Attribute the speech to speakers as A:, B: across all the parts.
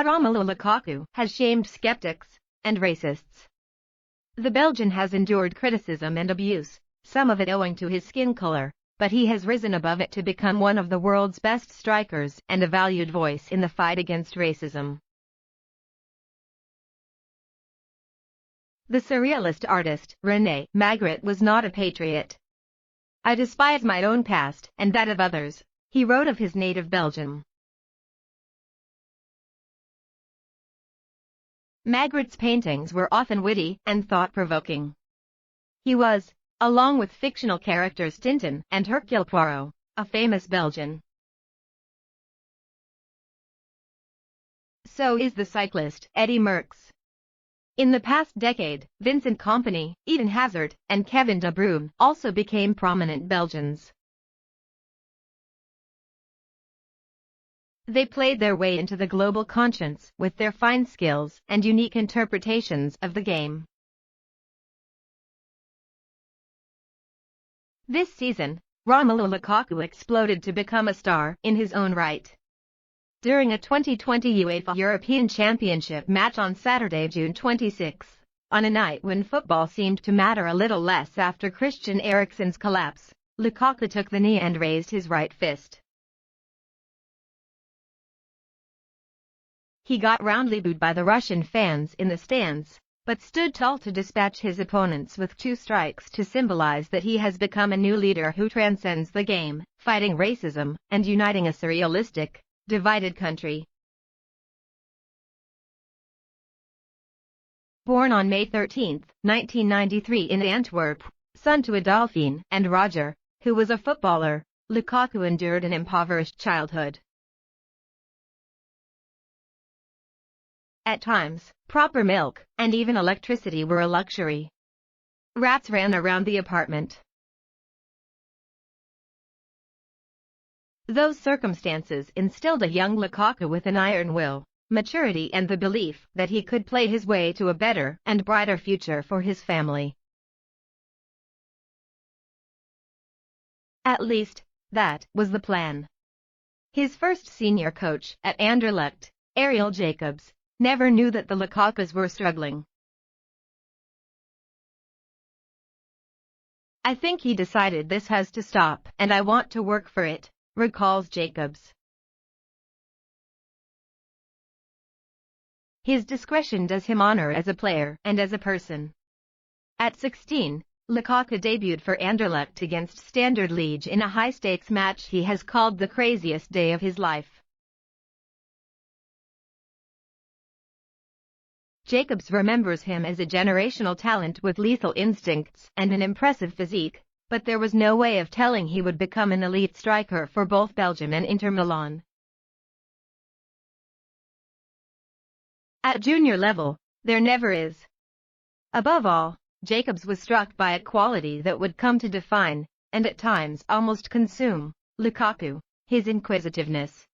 A: Romelu Lukaku has shamed skeptics and racists. The Belgian has endured criticism and abuse, some of it owing to his skin color, but he has risen above it to become one of the world's best strikers and a valued voice in the fight against racism. The surrealist artist, René Magritte, was not a patriot. "I despise my own past and that of others," he wrote of his native Belgium. Magritte's paintings were often witty and thought-provoking. He was, along with fictional characters Tintin and Hercule Poirot, a famous Belgian. So is the cyclist Eddy Merckx. In the past decade, Vincent Kompany, Eden Hazard, and Kevin De Bruyne also became prominent Belgians. They played their way into the global conscience with their fine skills and unique interpretations of the game. This season, Romelu Lukaku exploded to become a star in his own right. During a 2020 UEFA European Championship match on Saturday, June 26, on a night when football seemed to matter a little less after Christian Eriksen's collapse, Lukaku took the knee and raised his right fist. He got roundly booed by the Russian fans in the stands, but stood tall to dispatch his opponents with 2 strikes to symbolize that he has become a new leader who transcends the game, fighting racism and uniting a surrealistic, divided country. Born on May 13, 1993 in Antwerp, son to Adolphine and Roger, who was a footballer, Lukaku endured an impoverished childhood. At times, proper milk and even electricity were a luxury. Rats ran around the apartment. Those circumstances instilled a young Lukaku with an iron will, maturity and the belief that he could play his way to a better and brighter future for his family. At least, that was the plan. His first senior coach at Anderlecht, Ariel Jacobs, never knew that the Lukakus were struggling. "I think he decided this has to stop and I want to work for it," recalls Jacobs. His discretion does him honor as a player and as a person. At 16, Lukaku debuted for Anderlecht against Standard Liège in a high-stakes match he has called the craziest day of his life. Jacobs remembers him as a generational talent with lethal instincts and an impressive physique, but there was no way of telling he would become an elite striker for both Belgium and Inter Milan. At junior level, there never is. Above all, Jacobs was struck by a quality that would come to define, and at times almost consume, Lukaku: his inquisitiveness.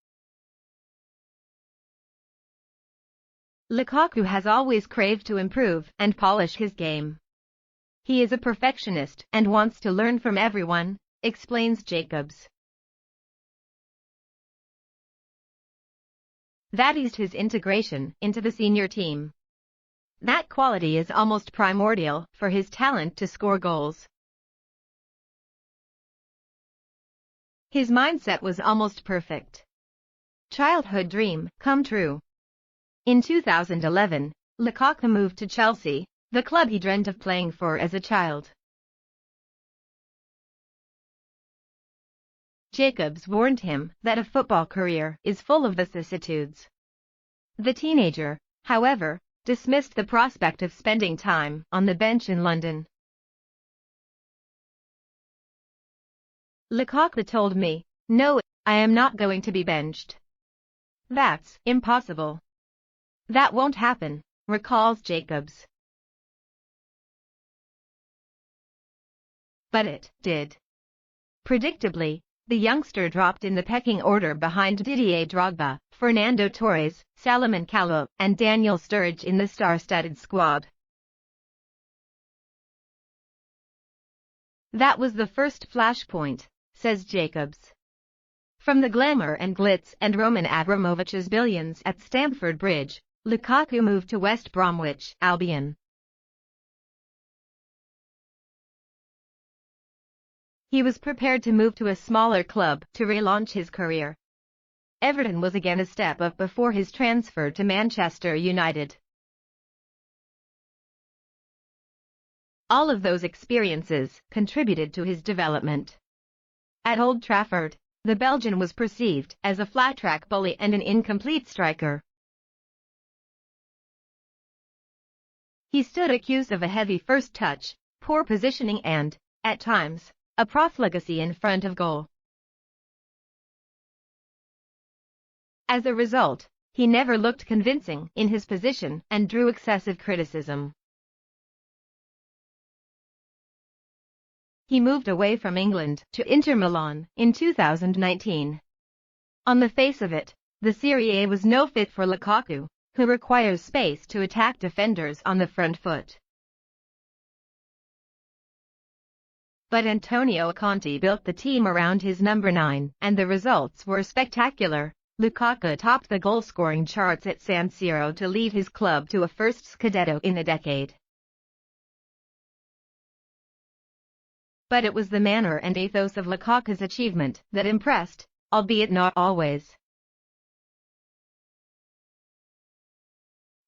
A: Lukaku has always craved to improve and polish his game. He is a perfectionist and wants to learn from everyone, explains Jacobs. That eased his integration into the senior team. That quality is almost primordial for his talent to score goals. His mindset was almost perfect. Childhood dream come true. In 2011, Lukaku moved to Chelsea, the club he dreamt of playing for as a child. Jacobs warned him that a football career is full of vicissitudes. The teenager, however, dismissed the prospect of spending time on the bench in London. Lukaku told me, "No, I am not going to be benched. That's impossible. That won't happen," recalls Jacobs. But it did. Predictably, the youngster dropped in the pecking order behind Didier Drogba, Fernando Torres, Salomon Kalou, and Daniel Sturridge in the star-studded squad. That was the first flashpoint, says Jacobs. From the glamour and glitz and Roman Abramovich's billions at Stamford Bridge, Lukaku moved to West Bromwich Albion. He was prepared to move to a smaller club to relaunch his career. Everton was again a step up before his transfer to Manchester United. All of those experiences contributed to his development. At Old Trafford, the Belgian was perceived as a flat-track bully and an incomplete striker. He stood accused of a heavy first touch, poor positioning and, at times, a profligacy in front of goal. As a result, he never looked convincing in his position and drew excessive criticism. He moved away from England to Inter Milan in 2019. On the face of it, the Serie A was no fit for Lukaku, who requires space to attack defenders on the front foot. But Antonio Conte built the team around his number 9, and the results were spectacular. Lukaku topped the goal-scoring charts at San Siro to lead his club to a first Scudetto in a decade. But it was the manner and ethos of Lukaku's achievement that impressed, albeit not always.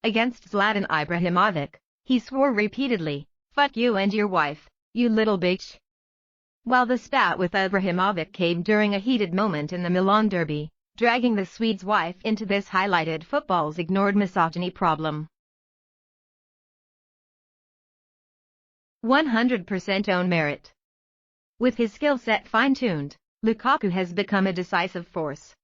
A: Against Zlatan Ibrahimovic, he swore repeatedly, "Fuck you and your wife, you little bitch." While the spat with Ibrahimovic came during a heated moment in the Milan derby, dragging the Swede's wife into this highlighted football's ignored misogyny problem. 100% own merit. With his skill set fine-tuned, Lukaku has become a decisive force.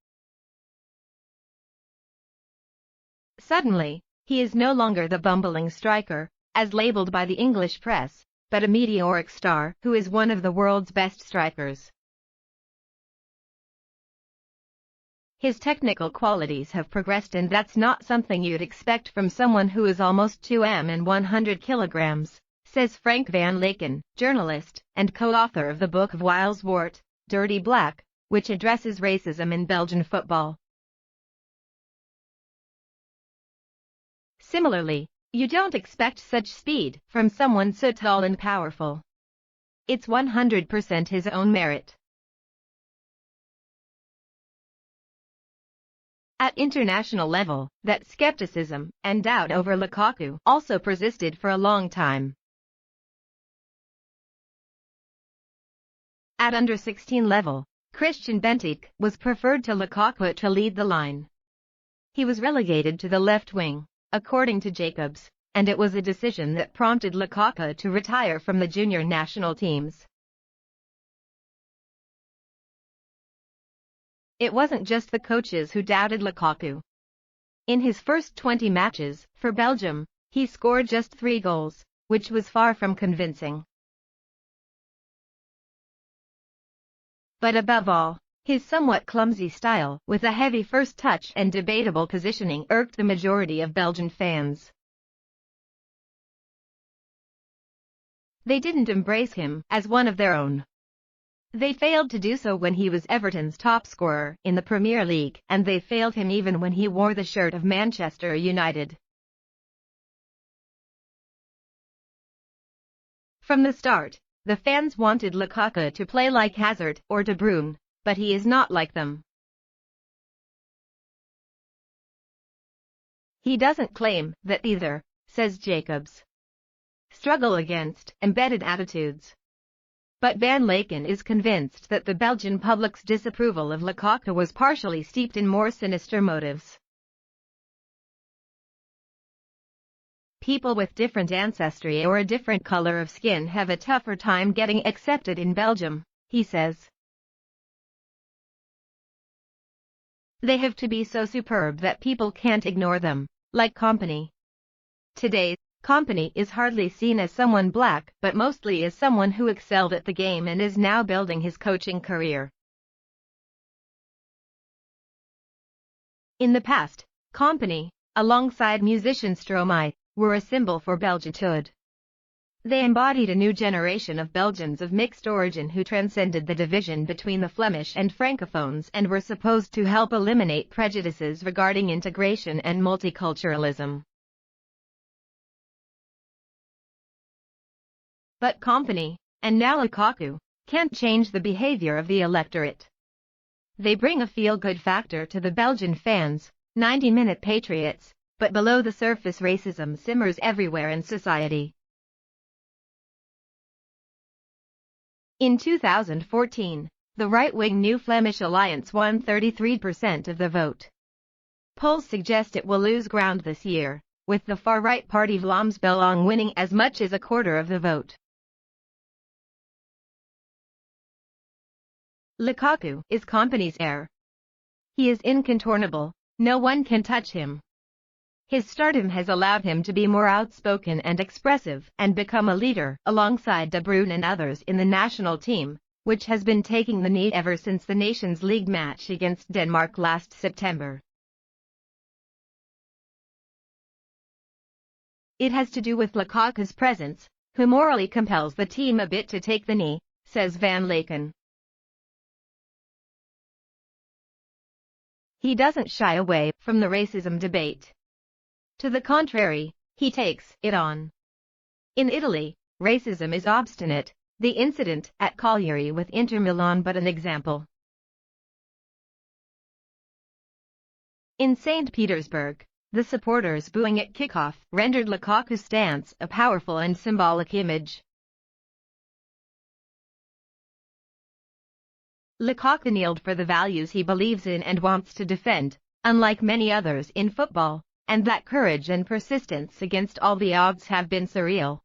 A: Suddenly, he is no longer the bumbling striker, as labeled by the English press, but a meteoric star who is one of the world's best strikers. His technical qualities have progressed, and that's not something you'd expect from someone who is almost 2m and 100 kilograms, says Frank van Laken, journalist and co-author of the book of Wiles Wort, Dirty Black, which addresses racism in Belgian football. Similarly, you don't expect such speed from someone so tall and powerful. It's 100% his own merit. At international level, that skepticism and doubt over Lukaku also persisted for a long time. At under-16 level, Christian Benteke was preferred to Lukaku to lead the line. He was relegated to the left wing, according to Jacobs, and it was a decision that prompted Lukaku to retire from the junior national teams. It wasn't just the coaches who doubted Lukaku. In his first 20 matches for Belgium, he scored just 3 goals, which was far from convincing. But above all, his somewhat clumsy style, with a heavy first touch and debatable positioning, irked the majority of Belgian fans. They didn't embrace him as one of their own. They failed to do so when he was Everton's top scorer in the Premier League, and they failed him even when he wore the shirt of Manchester United. From the start, the fans wanted Lukaku to play like Hazard or De Bruyne, but he is not like them. He doesn't claim that either, says Jacobs. Struggle against embedded attitudes. But Van Laken is convinced that the Belgian public's disapproval of Lukaku was partially steeped in more sinister motives. People with different ancestry or a different color of skin have a tougher time getting accepted in Belgium, he says. They have to be so superb that people can't ignore them, like Kompany. Today, Kompany is hardly seen as someone black, but mostly as someone who excelled at the game and is now building his coaching career. In the past, Kompany, alongside musician Stromae, were a symbol for Belgitude. They embodied a new generation of Belgians of mixed origin who transcended the division between the Flemish and Francophones and were supposed to help eliminate prejudices regarding integration and multiculturalism. But Kompany, and now Lukaku, can't change the behavior of the electorate. They bring a feel-good factor to the Belgian fans, 90-minute patriots, but below the surface racism simmers everywhere in society. In 2014, the right-wing New Flemish Alliance won 33% of the vote. Polls suggest it will lose ground this year, with the far-right party Vlaams Belang winning as much as a quarter of the vote. Lukaku is Kompany's heir. He is incontornable, no one can touch him. His stardom has allowed him to be more outspoken and expressive and become a leader alongside De Bruyne and others in the national team, which has been taking the knee ever since the Nations League match against Denmark last September. It has to do with Lukaku's presence, who morally compels the team a bit to take the knee, says Van Laken. He doesn't shy away from the racism debate. To the contrary, he takes it on. In Italy, racism is obstinate, the incident at Cagliari with Inter Milan but an example. In St. Petersburg, the supporters booing at kickoff rendered Lukaku's stance a powerful and symbolic image. Lukaku kneeled for the values he believes in and wants to defend, unlike many others in football, and that courage and persistence against all the odds have been surreal.